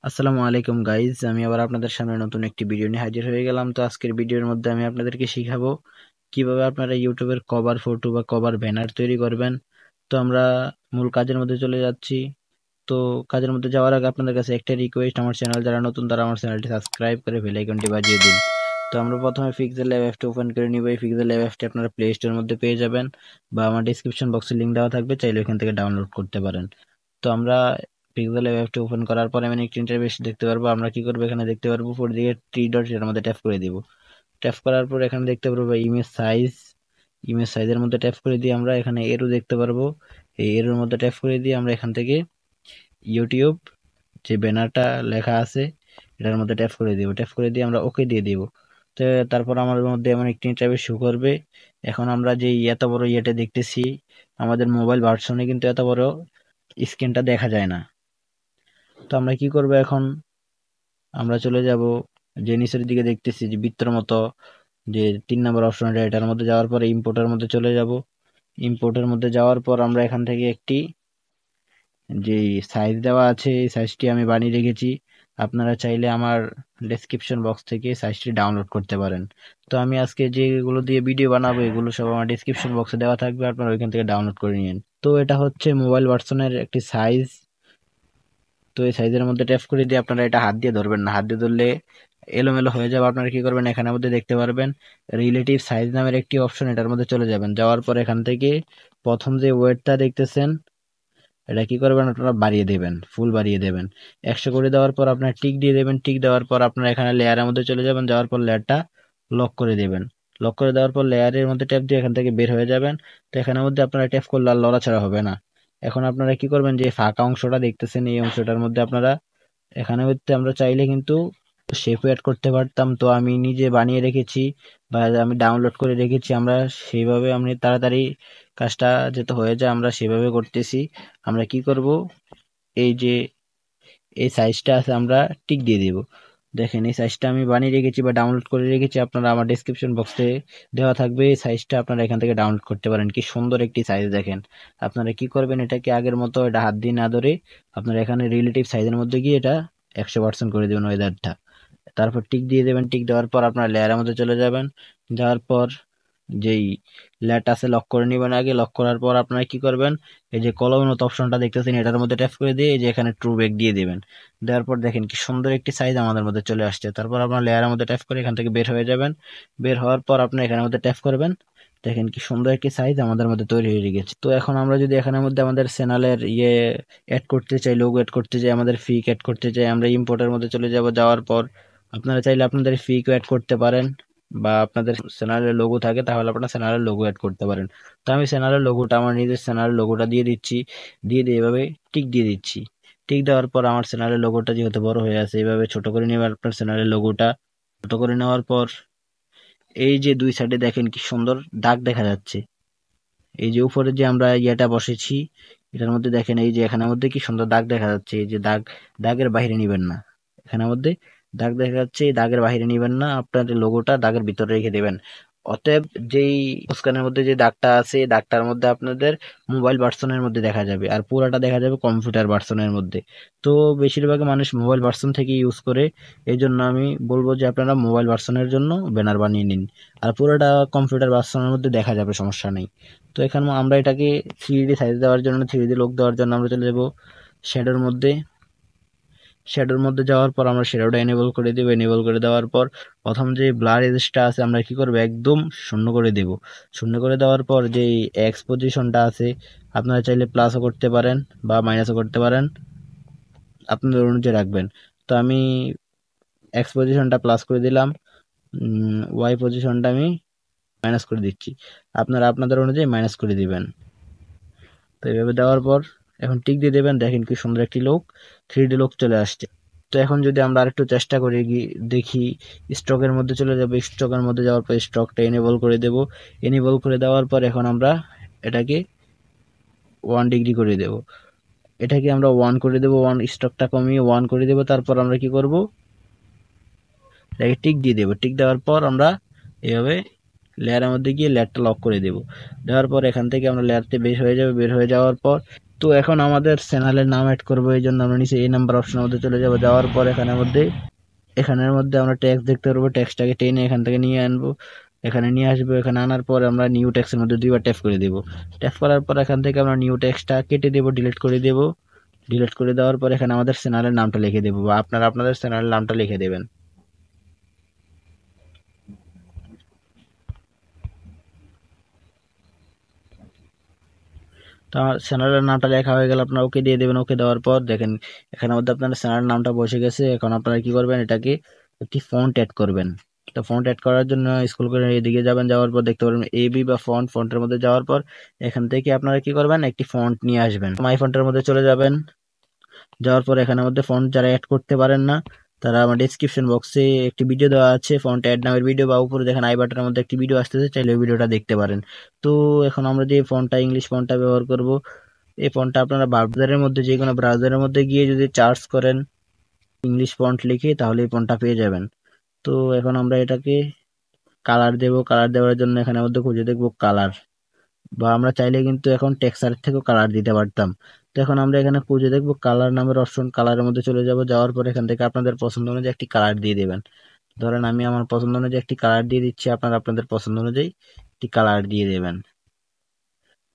আসসালামু আলাইকুম গাইজ, আমি আবার আপনাদের সামনে নতুন একটি ভিডিও নিয়ে হাজির হয়ে গেলাম। তো আজকের ভিডিওর মধ্যে আমি আপনাদেরকে শিখাবো কিভাবে আপনারা ইউটিউবের কভার ফটো বা কভার ব্যানার তৈরি করবেন। তো আমরা মূল কাজের মধ্যে চলে যাচ্ছি। তো কাজের মধ্যে যাওয়ার আগে আপনাদের কাছে একটা রিকোয়েস্ট, আমার চ্যানেল যারা নতুন তারা আমার চ্যানেলটি সাবস্ক্রাইব করে বেল আইকনটি বাজিয়ে দিন। তো আমরা প্রথমে পিক্সেল ল্যাব অ্যাপটি ওপেন করে নিব। এই পিক্সেল ল্যাব অ্যাপটি আপনারা প্লে স্টোরের মধ্যে পেয়ে যাবেন বা আমার ডিসক্রিপশন বক্সে লিঙ্ক দেওয়া থাকবে, চাইলে ওখান থেকে ডাউনলোড করতে পারেন। তো আমরা পিক্সেল অ্যাপটি ওপেন করার পরে আমি একটি ইন্টারফেস দেখতে পারবো। আমরা কি করবো, এখানে দেখতে পারবো উপর দিকে থ্রি ডট, এর মধ্যে ট্যাপ করে দিব। ট্যাপ করার পর এখানে দেখতে পারবো ইমেজ সাইজের মধ্যে ট্যাপ করে দিয়ে আমরা এখানে এরো দেখতে পারবো। এই এরোর মধ্যে ট্যাপ করে দিয়ে আমরা এখান থেকে ইউটিউব যে ব্যানারটা লেখা আছে এটার মধ্যে ট্যাপ করে দিব। ট্যাপ করে দিয়ে আমরা ওকে দিয়ে দিব। তো তারপর আমার মধ্যে এমন একটি ইন্টারফেস শো করবে। এখন আমরা যে এত বড় ইয়েটা দেখতেছি, আমাদের মোবাইল ভার্সনে কিন্তু এত বড় স্ক্রিনটা দেখা যায় না। তো আমরা কি করব এখন, আমরা চলে যাব যে নিচের দিকে দেখতেছি যে বৃত্তর মতো যে 3 নম্বর অপশনটা, এটার মধ্যে যাওয়ার পরে ইম্পোর্টের মধ্যে চলে যাব। ইম্পোর্টের মধ্যে যাওয়ার পর আমরা এখান থেকে একটি যে সাইজ দেওয়া আছে এই সাইজটি আমি বানিয়ে রেখেছি। আপনারা চাইলে আমার ডেসক্রিপশন বক্স থেকে সাইজটি ডাউনলোড করতে পারেন। তো আমি আজকে যেগুলো দিয়ে ভিডিও বানাবো এগুলো সব আমার ডেসক্রিপশন বক্সে দেওয়া থাকবে, আপনারা ওইখান থেকে ডাউনলোড করে নিন। তো এটা হচ্ছে মোবাইল ভার্সনের একটি সাইজ। তো এই সাইজের মধ্যে ট্যাপ করে দিয়ে আপনারা এটা হাত দিয়ে ধরবেন না, হাত দিয়ে ধরলে এলোমেলো হয়ে যাবে। আপনারা কি করবেন, এখানের মধ্যে দেখতে পারবেন রিলেটিভ সাইজ নামের একটি অপশন, এটার মধ্যে চলে যাবেন। যাওয়ার পর এখান থেকে প্রথম যে ওয়েটটা দেখতেছেন এটা কি করবেন, আপনারা বাড়িয়ে দেবেন, ফুল বাড়িয়ে দেবেন। 100 করে দেওয়ার পর আপনার টিক দিয়ে দেবেন। টিক দেওয়ার পর আপনারা এখানে লেয়ারের মধ্যে চলে যাবেন। যাওয়ার পর লেয়ারটা লক করে দেবেন। লক করে দেওয়ার পর লেয়ারের মধ্যে ট্যাপ দিয়ে এখান থেকে বের হয়ে যাবেন। তো এখানের মধ্যে আপনারা ট্যাপ করলে আর লড়াছাড়া হবে না। এখন আপনারা কি করবেন, যে ফাঁকা অংশটা দেখতেছেন এই অংশটার মধ্যে আপনারা এখানে হচ্ছে আমরা চাইলে কিন্তু শেপও অ্যাড করতে পারতাম। তো আমি নিজে বানিয়ে রেখেছি বা আমি ডাউনলোড করে রেখেছি, আমরা সেইভাবে আমি তাড়াতাড়ি কাজটা যাতে হয়ে যায় আমরা সেভাবে করতেছি। আমরা কি করব, এই যে এই সাইজটা আছে আমরা টিক দিয়ে দিব। দেখেন এই সাইজটা আমি বানিয়ে রেখেছি বা ডাউনলোড করে রেখেছি, আপনারা আমার ডেসক্রিপশন বক্সে দেওয়া থাকবে। এই সাইজটা আপনারা এখান থেকে ডাউনলোড করতে পারেন। কি সুন্দর একটি সাইজ দেখেন। আপনারা কি করবেন, এটাকে আগের মতো এটা হাত দিয়ে না ধরে আপনারা এখানে রিলেটিভ সাইজের মধ্যে গিয়ে এটা 100% করে দেবেন ওয়েদারটা। তারপর টিক দিয়ে দেবেন। টিক দেওয়ার পর আপনার লেয়ারের মধ্যে চলে যাবেন। যাওয়ার পর যেই লেয়ারটা আছে লক করে নেবেন আগে। লক করার পর আপনারা কি করবেন, এই যে কলমের মতো অপশনটা দেখতেছেন এটার মধ্যে ট্যাপ করে দিয়ে এই যে এখানে ট্রু ব্যাক দিয়ে দিবেন। দেওয়ার পর দেখেন কি সুন্দর একটি সাইজ আমাদের মধ্যে চলে আসছে। তারপর আপনার লেয়ারের মধ্যে ট্যাপ করে এখান থেকে বের হয়ে যাবেন। বের হওয়ার পর আপনি এখানের মধ্যে ট্যাপ করবেন। দেখেন কি সুন্দর একটি সাইজ আমাদের মধ্যে তৈরি হয়ে গেছে। তো এখন আমরা যদি এখানের মধ্যে আমাদের চ্যানেলের অ্যাড করতে চাই, লোগো অ্যাড করতে চাই, আমাদের ফিক অ্যাড করতে চাই, আমরা ইম্পোর্টের মধ্যে চলে যাব। যাওয়ার পর আপনারা চাইলে আপনাদের ফিকও অ্যাড করতে পারেন বা আপনাদের চ্যানেলের লোগো থাকে তাহলে আপনারা চ্যানেলের লোগো অ্যাড করতে পারেন। তো আমি চ্যানেলের লোগোটা, আমার নিজের চ্যানেলের লোগোটা দিয়ে দিচ্ছি। দিয়ে এভাবে টিক দিয়ে দিচ্ছি। টিক দেওয়ার পর আমার চ্যানেলের লোগোটা যেহেতু বড় হয়ে আছে, এইভাবে ছোট করে নেবেন আপনার চ্যানেলের লোগোটা। ছোট করে নেওয়ার পর এই যে দুই সাইডে দেখেন কি সুন্দর দাগ দেখা যাচ্ছে। এই যে উপরে যে আমরা ইয়েটা বসেছি এটার মধ্যে দেখেন এই যে এখানের মধ্যে কি সুন্দর দাগ দেখা যাচ্ছে। এই যে দাগের বাইরে নিবেন না। এখানের মধ্যে দাগ দেখা যাচ্ছে, এই দাগের বাইরে নিবেন না, আপনার লোগোটা দাগের ভিতরে রেখে দেবেন। অতএব যেই স্ক্যানের মধ্যে যে দাগটা আছে এই দাগটার মধ্যে আপনাদের মোবাইল ভার্সনের মধ্যে দেখা যাবে আর পুরাটা দেখা যাবে কম্পিউটার ভার্সনের মধ্যে। তো বেশিরভাগ মানুষ মোবাইল ভার্সন থেকে ইউজ করে, এই জন্য আমি বলবো যে আপনারা মোবাইল ভার্সনের জন্য ব্যানার বানিয়ে নিন, আর পুরোটা কম্পিউটার ভার্সনের মধ্যে দেখা যাবে, সমস্যা নেই। তো এখানে আমরা এটাকে 3D সাইজ দেওয়ার জন্য, 3D লুক দেওয়ার জন্য আমরা চলে যাব শ্যাডোর মধ্যে। শ্যাডোর মধ্যে যাওয়ার পর আমরা শ্যাডোটা এনেবল করে দেব। এনেবল করে দেওয়ার পর প্রথম যে ব্লার এজটা আছে আমরা কি করব, একদম শূন্য করে দেব। শূন্য করে দেওয়ার পর যে এক্স পজিশনটা আছে আপনারা চাইলে প্লাসও করতে পারেন বা মাইনাসও করতে পারেন, আপনাদের অনুযায়ী রাখবেন। তো আমি এক্স পজিশনটা প্লাস করে দিলাম, ওয়াই পজিশনটা আমি মাইনাস করে দিচ্ছি। আপনারা আপনাদের অনুযায়ী মাইনাস করে দিবেন। তো এইভাবে দেওয়ার পর এখন টিক দিয়ে দেবেন। দেখেন কি সুন্দর একটি লোক, 3D লোক চলে আসছে। তো এখন যদি আমরা আরেকটু চেষ্টা করি, দেখি স্টকের মধ্যে চলে যাবো। স্টকের মধ্যে যাওয়ার পর স্টকটা এনেবল করে দেব। এনেবল করে দেওয়ার পর এখন আমরা এটাকে 1 ডিগ্রি করে দেব। এটাকে আমরা 1 করে দেব, স্টকটা কমিয়ে 1 করে দেব। তারপর আমরা কি করব, এটাকে টিক দিয়ে দেব। টিক দেওয়ার পর আমরা এভাবে লেয়ারের মধ্যে গিয়ে লেয়ারটা লক করে দেব। দেওয়ার পর এখান থেকে আমরা লেয়ারতে বের হয়ে যাবে। বের হয়ে যাওয়ার পর তো এখন আমাদের চ্যানেলের নাম অ্যাড করবো, এই জন্য আমরা নিচে এই নাম্বার অপশনের মধ্যে চলে যাব। যাওয়ার পর এখানের মধ্যে আমরা টেক্সট দেখতে পারবো। টেক্সটটাকে টেনে এখান থেকে নিয়ে আনবো, এখানে নিয়ে আসবো। এখানে আনার পর আমরা নিউ টেক্সটের মধ্যে 2বার ট্যাপ করে দেব। ট্যাপ করার পর এখান থেকে আমরা নিউ টেক্সটটা কেটে দেব, ডিলিট করে দেব। ডিলিট করে দেওয়ার পর এখানে আমাদের চ্যানেলের নামটা লিখে দেবো, বা আপনারা আপনাদের চ্যানেলের নামটা লিখে দেবেন। তো আমার চ্যানেলের নামটা লেখা হয়ে গেল, আপনারা ওকে দিয়ে দেবেন। ওকে দেওয়ার পর দেখেন এখানের মধ্যে আপনার চ্যানেলের নামটা বসে গেছে। এখন আপনারা কি করবেন, এটাকে একটি ফন্ট অ্যাড করবেন। তো ফন্ট অ্যাড করার জন্য স্ক্রল করে এদিকে যাবেন, যাওয়ার পর দেখতে পারবেন এবি বা ফন্টের মধ্যে যাওয়ার পর এখান থেকে আপনারা কি করবেন, একটি ফন্ট নিয়ে আসবেন। মাই ফন্টের মধ্যে চলে যাবেন। যাওয়ার পর এখানের মধ্যে ফন্ট যারা অ্যাড করতে পারেন না, তারা আমার ডেসক্রিপশন বক্সে একটি ভিডিও দেওয়া আছে, ফন্ট অ্যাড নামের ভিডিও, বা উপরে দেখেন আই বাটনের মধ্যে একটি ভিডিও আসতেছে, চাইলে ওই ভিডিওটা দেখতে পারেন। তো এখন আমরা যে ফন্টটা ইংলিশ ফন্টটা ব্যবহার করব, এই ফন্টটা আপনারা ব্রাউজারের মধ্যে, যে কোনো ব্রাউজারের মধ্যে গিয়ে যদি সার্চ করেন ইংলিশ ফন্ট লিখে, তাহলে এই ফন্টটা পেয়ে যাবেন। তো এখন আমরা এটাকে কালার দেব। কালার দেওয়ার জন্য এখানে মধ্যে খুঁজে দেখব কালার, বা আমরা চাইলে কিন্তু এখন টেক্সচার থেকেও কালার দিতে পারতাম। তো এখন আমরা এখানে খুঁজে দেখব কালার নামের অপশন, কালারের মধ্যে চলে যাব। যাওয়ার পর এখান থেকে আপনাদের পছন্দ অনুযায়ী একটি কালার দিয়ে দেবেন। ধরেন আমি আমার পছন্দ অনুযায়ী একটি কালার দিয়ে দিচ্ছি, আপনারা আপনাদের পছন্দ অনুযায়ী একটি কালার দিয়ে দেবেন।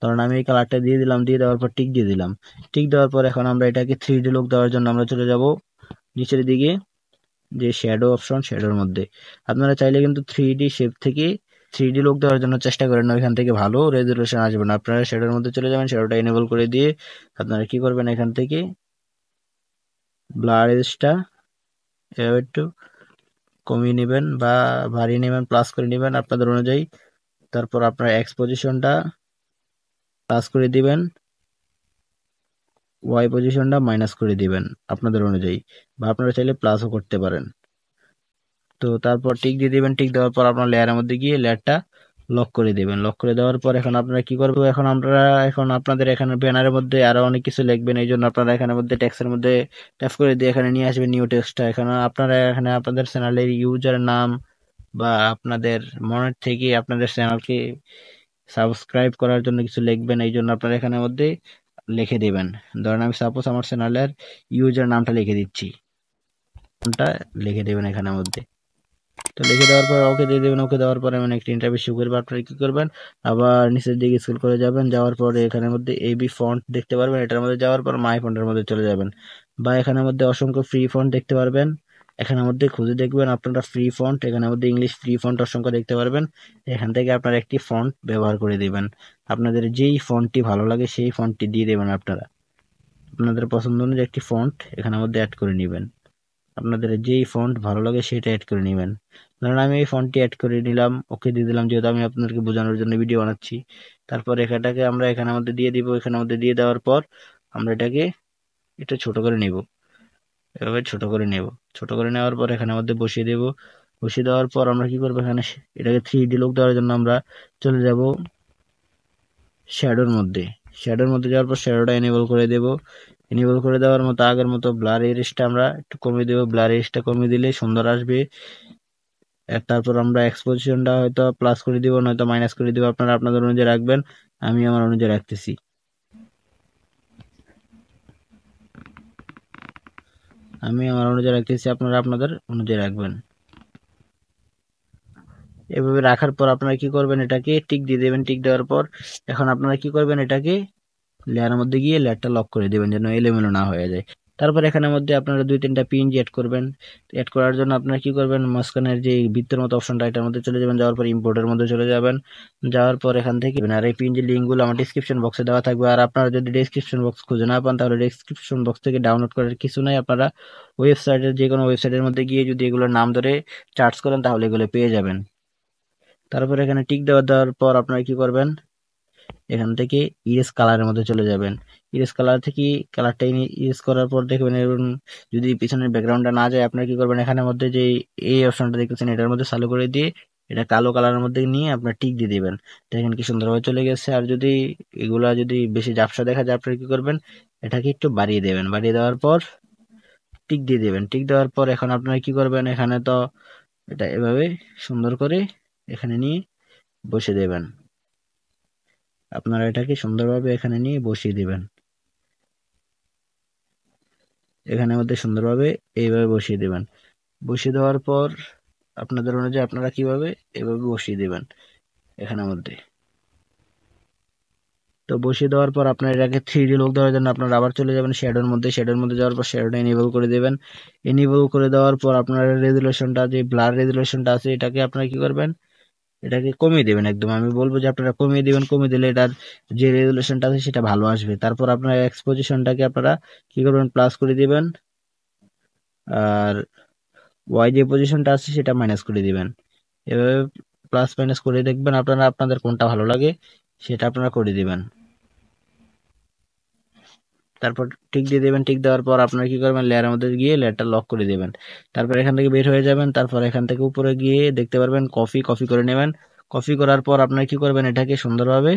ধরুন আমি এই কালারটা দিয়ে দিলাম, দিয়ে দেওয়ার পর টিক দিয়ে দিলাম। টিক দেওয়ার পর এখন আমরা এটাকে 3D লুক দেওয়ার জন্য আমরা চলে যাব নিচের দিকে, যে শ্যাডো অপশন, শ্যাডোর মধ্যে আপনারা চাইলে কিন্তু 3D শেপ থেকে 3D লুক দেওয়ার জন্য চেষ্টা করেন না, ওইখান থেকে ভালো রেজুলেশন আসবে না। আপনারা শ্যাডোর মধ্যে চলে যাবেন, শ্যাডোটা এনেবল করে দিয়ে আপনারা কি করবেন, এখান থেকে ব্লার এজটা একটু কমিয়ে নেবেন বা বাড়িয়ে নেবেন, প্লাস করে নেবেন আপনাদের অনুযায়ী। তারপর আপনার এক্সপোজিশনটা প্লাস করে দিবেন, ওয়াই পজিশনটা মাইনাস করে দিবেন আপনাদের অনুযায়ী, বা আপনারা চাইলে প্লাসও করতে পারেন। তো তারপর টিক দিয়ে দিবেন। টিক দেওয়ার পর আপনার লেয়ারের মধ্যে গিয়ে লেয়ারটা লক করে দিবেন। লক করে দেওয়ার পর এখন আপনারা কি করবেন, এখন আপনাদের এখানে ব্যানারের মধ্যে আরো অনেক কিছু লিখবেন, এই জন্য আপনারা এখানের মধ্যে টেক্সটের মধ্যে ট্যাপ করে দিয়ে এখানে নিয়ে আসবেন নিউ টেক্সটটা। এখানে আপনারা এখানে আপনাদের চ্যানেলের ইউজার নাম, বা আপনাদের মনের থেকে আপনাদের চ্যানেলকে সাবস্ক্রাইব করার জন্য কিছু লিখবেন, এই জন্য আপনারা এখানের মধ্যে লিখে দিবেন। ধরেন আমি সাপোজ আমার চ্যানেলের ইউজার নামটা লিখে দিচ্ছি, নামটা লিখে দেবেন এখানের মধ্যে। তো লিখে দেওয়ার পর ওকে দিয়ে দেবেন। ওকে দেওয়ার পরে মানে একটা ইন্টারভিউ শুরু করবে। আপনারা কি করবেন, আবার নিচের দিকে স্ক্রল করে যাবেন। যাওয়ার পরে এখানের মধ্যে এবি ফন্ট দেখতে পারবেন, এটার মধ্যে যাওয়ার পর মাই ফন্টের মধ্যে চলে যাবেন, বা এখানের মধ্যে অসংখ্য ফ্রি ফন্ট দেখতে পারবেন। এখানের মধ্যে খুঁজে দেখবেন আপনারা ফ্রি ফন্ট, এখানের মধ্যে ইংলিশ ফ্রি ফন্ট অসংখ্য দেখতে পারবেন। এখান থেকে আপনারা একটি ফন্ট ব্যবহার করে দিবেন। আপনাদের যেই ফন্টটি ভালো লাগে সেই ফন্টটি দিয়ে দেবেন। আপনারা আপনাদের পছন্দ অনুযায়ী একটি ফন্ট এখানের মধ্যে অ্যাড করে নেবেন। আপনাদের যেই ফন্ট ভালো লাগে সেটা অ্যাড করে নেবেন। ধরুন আমি এই ফন্টটি অ্যাড করে নিলাম, ওকে দিয়ে দিলাম, যেহেতু আমি আপনাদেরকে বোঝানোর জন্য ভিডিও বানাচ্ছি। তারপর এখানটাকে আমরা এখানের মধ্যে দিয়ে দিব। এখানের মধ্যে দিয়ে দেওয়ার পর আমরা এটাকে একটু ছোট করে নেব, এভাবে ছোট করে নেব। ছোট করে নেওয়ার পর এখানের মধ্যে বসিয়ে দেব। বসিয়ে দেওয়ার পর আমরা কি করবো, এখানে এটাকে 3D লুক দেওয়ার জন্য আমরা চলে যাব শ্যাডোর মধ্যে। শ্যাডোর মধ্যে যাওয়ার পর শ্যাডোটা এনেবল করে দেব। এনেবল করে দেওয়ার মতো আগের মতো ব্লার এরিয়াটা আমরা একটু কমিয়ে দেবো। ব্লার এরিয়াটা কমিয়ে দিলে সুন্দর আসবে। তারপর আমরা এক্সপোজিশনটা হয়তো প্লাস করে দিব, নয়তো মাইনাস করে দিব, আপনারা আপনাদের অনুযায়ী রাখবেন। আমি আমার অনুযায়ী রাখতেছি। আপনারা আপনাদের অনুযায়ী রাখবেন। এভাবে রাখার পর আপনারা কি করবেন, এটাকে টিক দিয়ে দেবেন। টিক দেওয়ার পর এখন আপনারা কি করবেন, এটাকে লেয়ারের মধ্যে গিয়ে লেয়ারটা লক করে দেবেন যেন এলোমেলো না হয়ে যায়। তারপর এখানের মধ্যে আপনারা 2-3টা পিএনজি অ্যাড করবেন। অ্যাড করার জন্য আপনারা কি করবেন, মাঝখানের যে বৃত্তের মতো অপশনটা এটার মধ্যে চলে যাবেন। যাওয়ার পর ইম্পোর্টের মধ্যে চলে যাবেন। যাওয়ার পর এখান থেকে আর এই পিএনজি লিঙ্কগুলো আমার ডিসক্রিপশন বক্সে দেওয়া থাকবে। আর আপনারা যদি ডিসক্রিপশন বক্স খুঁজে না পান, তাহলে ডিসক্রিপশন বক্স থেকে ডাউনলোড করার কিছু নাই। আপনারা ওয়েবসাইটের, যে কোনো ওয়েবসাইটের মধ্যে গিয়ে যদি এগুলোর নাম ধরে সার্চ করেন, তাহলে এগুলো পেয়ে যাবেন। তারপর এখানে টিক দেওয়ার পর আপনারা কি করবেন, এখান থেকে ইরেজ কালারের মধ্যে চলে যাবেন। ইরেজ কালার থেকে কালারটা ইরেজ করার পর দেখবেন এবং যদি পিছনের ব্যাকগ্রাউন্ডটা না যায়, আপনার কি করবেন, এখানের মধ্যে যে এই অপশনটা দেখতেছেন এটার মধ্যে চালু করে দিয়ে এটা কালো কালারের মধ্যে নিয়ে আপনার টিক দিয়ে দিবেন। দেখেন কি সুন্দরভাবে চলে গেছে। আর যদি এগুলা যদি বেশি ঝাপসা দেখা যায়, আপনারা কি করবেন, এটাকে একটু বাড়িয়ে দেবেন। বাড়িয়ে দেওয়ার পর টিক দিয়ে দেবেন। টিক দেওয়ার পর এখন আপনারা কি করবেন, এখানে তো এটা এভাবে সুন্দর করে এখানে নিয়ে বসিয়ে দেবেন। আপনারা এটাকে সুন্দরভাবে এখানে নিয়ে বসিয়ে দিবেন। এখানের মধ্যে সুন্দরভাবে এইভাবে বসিয়ে দিবেন। বসিয়ে দেওয়ার পর আপনাদের অনুযায়ী আপনারা কিভাবে এভাবে বসিয়ে দিবেন এখানের মধ্যে। তো বসিয়ে দেওয়ার পর আপনার এটাকে 3D লুক দেওয়ার জন্য আপনারা আবার চলে যাবেন শ্যাডোর মধ্যে। শ্যাডোর মধ্যে যাওয়ার পর শ্যাডোটা এনেবল করে দেবেন। এনেবল করে দেওয়ার পর আপনার রেজুলেশনটা, যে ব্লার রেজুলেশনটা আছে, এটাকে আপনারা কি করবেন, এটাকে কমিয়ে দেবেন একদম। আমি বলবো যে আপনারা কমিয়ে দিবেন, কমিয়ে দিলে এটার যে রেজুলেশনটা আছে সেটা ভালো আসবে। তারপর আপনার এক্সপোজিশনটাকে আপনারা কি করবেন, প্লাস করে দিবেন। আর ওয়াই যে পজিশনটা আছে সেটা মাইনাস করে দিবেন। এভাবে প্লাস মাইনাস করে দেখবেন আপনারা, আপনাদের কোনটা ভালো লাগে সেটা আপনারা করে দিবেন। তারপর টিক দিয়ে দেবেন। টিক দেওয়ার পর আপনারা কি করবেন, লেয়ারের মধ্যে গিয়ে লেয়ারটা লক করে দেবেন। তারপর এখান থেকে বের হয়ে যাবেন। তারপর এখান থেকে উপরে গিয়ে দেখতে পারবেন কপি, কপি করে নেবেন। কপি করার পর আপনারা কি করবেন, এটাকে সুন্দরভাবে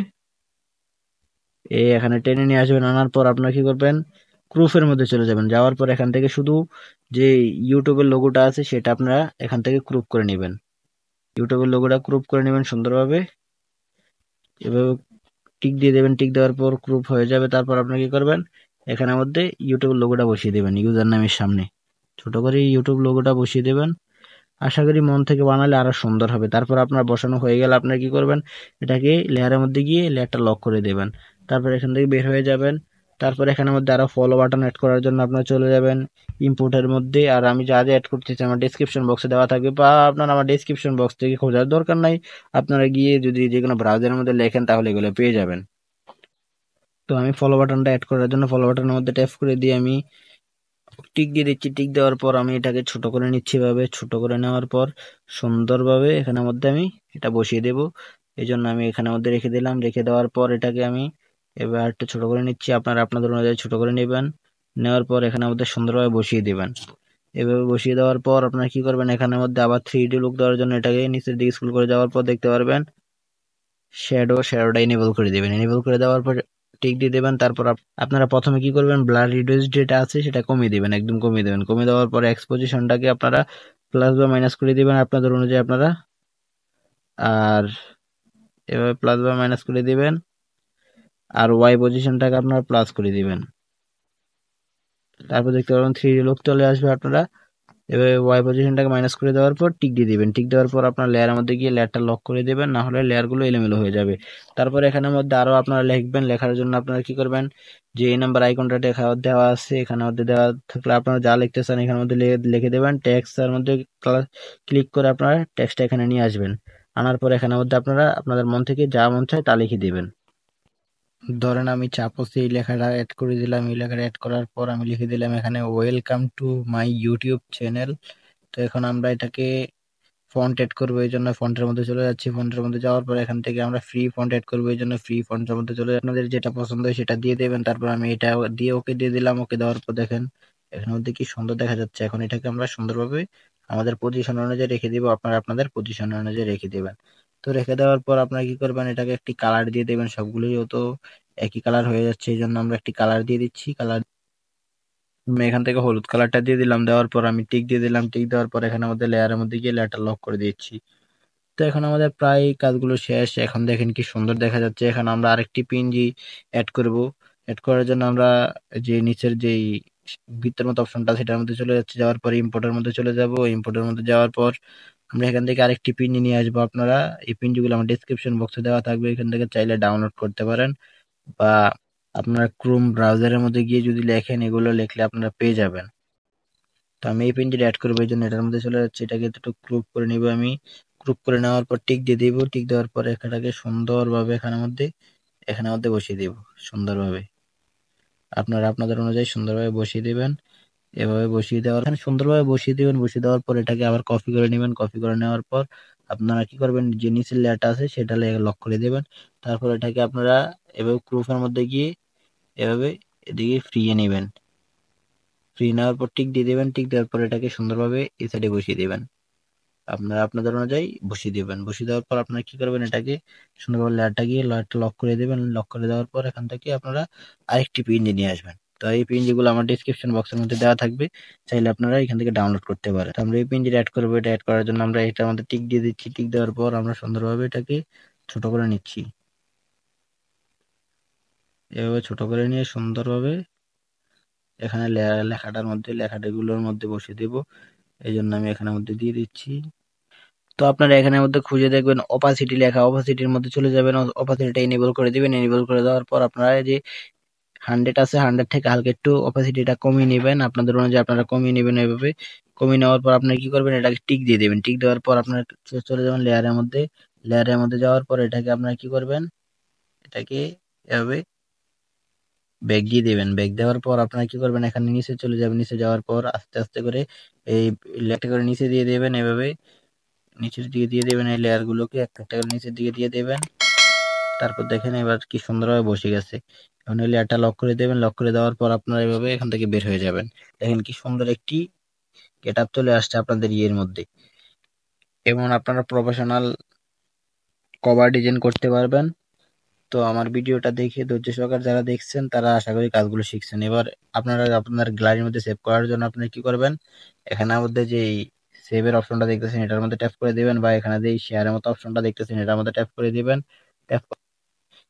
এখানে টেনে নিয়ে আসবেন। আনার পর আপনারা কি করবেন, ক্রুফের মধ্যে চলে যাবেন। যাওয়ার পর এখান থেকে শুধু যে ইউটিউবের লোগোটা আছে সেটা আপনারা এখান থেকে ক্রুপ করে নেবেন। ইউটিউবের লোগোটা ক্রুপ করে নেবেন সুন্দরভাবে। এভাবে টিক দিয়ে দেবেন। টিক দেওয়ার পর ক্রুপ হয়ে যাবে। তারপর আপনারা কি করবেন, এখানের মধ্যে ইউটিউব লোগোটা বসিয়ে দেবেন ইউজার নামের সামনে। ছোট করে ইউটিউব লোগোটা বসিয়ে দেবেন। আশা করি মন থেকে বানালে আরো সুন্দর হবে। তারপর আপনার বসানো হয়ে গেলে আপনারা কি করবেন, এটাকে লেয়ারের মধ্যে গিয়ে লেয়ারটা লক করে দেবেন। তারপর এখান থেকে বের হয়ে যাবেন। তারপর এখানের মধ্যে আরো ফলো বাটন অ্যাড করার জন্য আপনারা চলে যাবেন ইম্পোর্টের মধ্যে। আর আমি যা যা অ্যাড করতেছি আমার ডেসক্রিপশন বক্সে দেওয়া থাকবে, বা আপনারা আমার ডেসক্রিপশন বক্স থেকে খোঁজার দরকার নাই। আপনারা গিয়ে যদি যে কোনো ব্রাউজারের মধ্যে লেখেন তাহলে এগুলো পেয়ে যাবেন। তো আমি ফলো বাটনটা অ্যাড করার জন্য ফলো বাটনের মধ্যে ট্যাপ করে দিয়ে আমি টিক দিয়ে দিচ্ছি। টিক দেওয়ার পর আমি এটাকে ছোট করে নিচ্ছি। ভাবে ছোট করে নেওয়ার পর সুন্দরভাবে এখানের মধ্যে আমি এটা বসিয়ে দেব। এই জন্য আমি এখানের মধ্যে রেখে দিলাম। রেখে দেওয়ার পর এটাকে আমি এবার একটু ছোট করে নিচ্ছি। আপনারা আপনাদের অনুযায়ী ছোট করে নেবেন। নেওয়ার পর এখানের মধ্যে সুন্দরভাবে বসিয়ে দিবেন। এভাবে বসিয়ে দেওয়ার পর আপনারা কি করবেন, এখানের মধ্যে আবার 3D লুক দেওয়ার জন্য এটাকে নিচের দিকে স্ক্রল করে যাওয়ার পর দেখতে পারবেন শ্যাডোটা এনেবল করে দিবেন। এনেবল করে দেওয়ার পর টিক দিয়ে দেবেন। তারপর আপনারা প্রথমে কি করবেন, ব্লার রিডিউস যেটা আছে সেটা কমিয়ে দিবেন, একদম কমিয়ে দেবেন। কমিয়ে দেওয়ার পর এক্সপোজিশনটাকে আপনারা প্লাস বা মাইনাস করে দিবেন আপনাদের অনুযায়ী আপনারা। আর এভাবে প্লাস বা মাইনাস করে দিবেন। আর ওয়াই পজিশনটাকে আপনারা প্লাস করে দিবেন। তারপর দেখতে পারবেন 3D লুক চলে আসবে। আপনারা এভাবে ওয়াই পজিশনটাকে মাইনাস করে দেওয়ার পর টিক দিয়ে দিবেন। টিক দেওয়ার পর আপনার লেয়ারের মধ্যে গিয়ে লেয়ারটা লক করে দেবেন, না হলে লেয়ারগুলো এলোমেলো হয়ে যাবে। তারপর এখানের মধ্যে আরো আপনারা লিখবেন। লেখার জন্য আপনারা কি করবেন, যে এই নাম্বার আইকনটা দেওয়া আছে এখানের মধ্যে দেওয়া থাকলে আপনারা যা লিখতে চান এখানের মধ্যে লিখে দেবেন। টেক্সট এর মধ্যে ক্লিক করে আপনারা টেক্সটটা এখানে নিয়ে আসবেন। আনার পর এখানের মধ্যে আপনারা আপনাদের মন থেকে যা মন চায় তা লিখে দিবেন। ধরেন আমি চাপসে এই লেখাটা অ্যাড করে দিলাম। এই লেখাটা অ্যাড করার পর আমি লিখে দিলাম এখানে welcome to my YouTube channel. তো এখন আমরা এটাকে ফন্ট এড করবো, এই জন্য ফন্টের মধ্যে চলে যাচ্ছি। ফন্টের মধ্যে যাওয়ার পর এখান থেকে আমরা ফ্রি ফন্ট এড করবো, এই জন্য ফ্রি ফন্টের মধ্যে চলে আপনাদের যেটা পছন্দ হয় সেটা দিয়ে দেবেন। তারপর আমি এটা দিয়ে ওকে দিয়ে দিলাম। ওকে দেওয়ার পর দেখেন এখানের মধ্যে কি সুন্দর দেখা যাচ্ছে। এখন এটাকে আমরা সুন্দরভাবে আমাদের পজিশন অনুযায়ী রেখে দিব। আপনারা আপনাদের পজিশন অনুযায়ী রেখে দেবেন। তো রেখে দেওয়ার পর আপনারা কি করবেন, এটাকে একটি কালার দিয়ে দেবেন। সবগুলোই তো একই কালার হয়ে যাচ্ছে, এই জন্য আমরা একটি কালার দিয়ে দিচ্ছি। কালার আমি এখান থেকে হলুদ কালারটা দিয়ে দিলাম। দেওয়ার পর আমি টিক দিয়ে দিলাম। টিক দেওয়ার পর এখানে মধ্যে লেয়ারের মধ্যে গিয়ে লেয়ারটা লক করে দিচ্ছি। তো এখন আমাদের প্রায় কাজগুলো শেষ। এখন দেখেন কি সুন্দর দেখা যাচ্ছে। এখন আমরা আরেকটি পিএনজি অ্যাড করব। অ্যাড করার জন্য আমরা যে নিচের যেই বৃত্তের মতো অপশনটা সেটার মধ্যে চলে যাচ্ছে। যাওয়ার পর ইম্পোর্টের মধ্যে চলে যাব। ইম্পোর্টের মধ্যে যাওয়ার পর আমরা এখান থেকে আরেকটি পিএনজি নিয়ে আসবো। আপনারা এই পিএনজি গুলো আমার ডেসক্রিপশন বক্সে দেওয়া থাকবে, এখান থেকে চাইলে ডাউনলোড করতে পারেন, বা আপনারা ক্রোম ব্রাউজারের মধ্যে গিয়ে যদি লেখেন এগুলো লিখলে আপনারা পেয়ে যাবেন। তো আমি এই পিনটি অ্যাড করবো, এই জন্য এটার মধ্যে চলে যাচ্ছে। এটাকে একটু গ্রুপ করে নিব আমি। গ্রুপ করে নেওয়ার পর টিক দিয়ে দিব। টিক দেওয়ার পর এটাকে সুন্দরভাবে এখানের মধ্যে বসিয়ে দিব সুন্দরভাবে। আপনারা আপনাদের অনুযায়ী সুন্দরভাবে বসিয়ে দিবেন। এভাবে বসিয়ে দেওয়ার এখানে সুন্দরভাবে বসিয়ে দিবেন। বসিয়ে দেওয়ার পর এটাকে আবার কপি করে নেবেন। কপি করে নেওয়ার পর আপনারা কি করবেন, যে নিচের লেয়ারটা আছে সেটা লক করে দেবেন। তারপর এটাকে আপনারা এভাবে গ্রুপের মধ্যে গিয়ে এভাবে এদিকে ফ্রিয়ে নেবেন। ফ্রি নেওয়ার পর টিক দিয়ে দেবেন। টিক দেওয়ার পর এটাকে সুন্দরভাবে এই সাইডে বসিয়ে দিবেন। আপনারা আপনাদের অনুযায়ী বসিয়ে দিবেন। বসিয়ে দেওয়ার পর আপনারা কি করবেন, এটাকে সুন্দরভাবে লেয়ারটা লক করে দেবেন। লক করে দেওয়ার পর এখান থেকে আপনারা আরেকটি পিএনজি নিয়ে আসবেন। তো এই পিএনজি গুলো আমার ডেসক্রিপশন বক্সের মধ্যে দেওয়া থাকবে, চাইলে আপনারা এখান থেকে ডাউনলোড করতে পারেন। তো আমরা এই পিএনজি অ্যাড করবো। এটা অ্যাড করার জন্য আমরা এটার মধ্যে টিক দিয়ে দিচ্ছি। টিক দেওয়ার পর আমরা সুন্দরভাবে এটাকে ছোট করে নিচ্ছি। এভাবে ছোট করে নিয়ে সুন্দরভাবে এখানে লেখাটাগুলোর মধ্যে বসিয়ে দেব। এই জন্য আমি এখানের মধ্যে দিয়ে দিচ্ছি। তো আপনারা এখানের মধ্যে খুঁজে দেখবেন অপাসিটি লেখা, অপাসিটির মধ্যে চলে যাবেন, অপাসিটিটা এনেবল করে দিবেন। এনেবল করে দেওয়ার পর আপনারা এই যে 100 আছে, 100 থেকে হালকা একটু অপাসিটিটা কমিয়ে নেবেন। আপনাদের অনুযায়ী আপনারা কমিয়ে নেবেন। এভাবে কমিয়ে নেওয়ার পর আপনারা কি করবেন, এটাকে টিক দিয়ে দেবেন। টিক দেওয়ার পর আপনারা চলে যাবেন লেয়ারের মধ্যে। লেয়ারের মধ্যে যাওয়ার পর এটাকে আপনারা কি করবেন, এটাকে এভাবে ব্যাগ দিয়ে দেবেন। ব্যাগ দেওয়ার পর আপনারা কি করবেন, এখানে নিচে চলে যাবেন। নিচে যাওয়ার পর আস্তে আস্তে করে এই লেয়ারটা করে নিচে দিয়ে দেবেন। এভাবে নিচের দিকে দিয়ে দেবেন। এই লেয়ার গুলোকে একটা একটা করে নিচের দিকে দিয়ে দেবেন। তারপর দেখেন এবার কি সুন্দরভাবে বসে গেছে। এখন এই লেয়ারটা লক করে দেবেন। লক করে দেওয়ার পর আপনারা এভাবে এখান থেকে বের হয়ে যাবেন। দেখেন কি সুন্দর একটি গেটআপ চলে আসছে আপনাদের ইয়ের মধ্যে। এবং আপনারা প্রফেশনাল কভার ডিজাইন করতে পারবেন। তো আমার ভিডিওটা দেখে ধৈর্য সহকারে যারা দেখছেন তারা আশা করি কাজগুলো শিখছেন। এবার আপনারা আপনার গ্যালারির মধ্যে সেভ করার জন্য আপনারা কি করবেন, এখানের মধ্যে যে সেভের অপশনটা দেখতেছেন এটার মধ্যে ট্যাপ করে দিবেন, বা এখানে যে শেয়ারের মতো অপশনটা দেখতেছেন এটার মধ্যে ট্যাপ করে দিবেন। ট্যাপ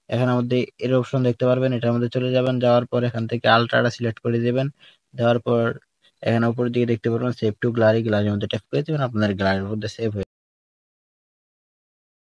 এখানের মধ্যে এর অপশন দেখতে পারবেন, এটার মধ্যে চলে যাবেন। যাওয়ার পর এখান থেকে আলট্রাটা সিলেক্ট করে দিবেন। দেওয়ার পর এখানে উপরের দিকে দেখতে পারবেন সেভ টু গ্যালারি, গ্যালারির মধ্যে ট্যাপ করে দিবেন। আপনার গ্যালারির মধ্যে সেভ হয়ে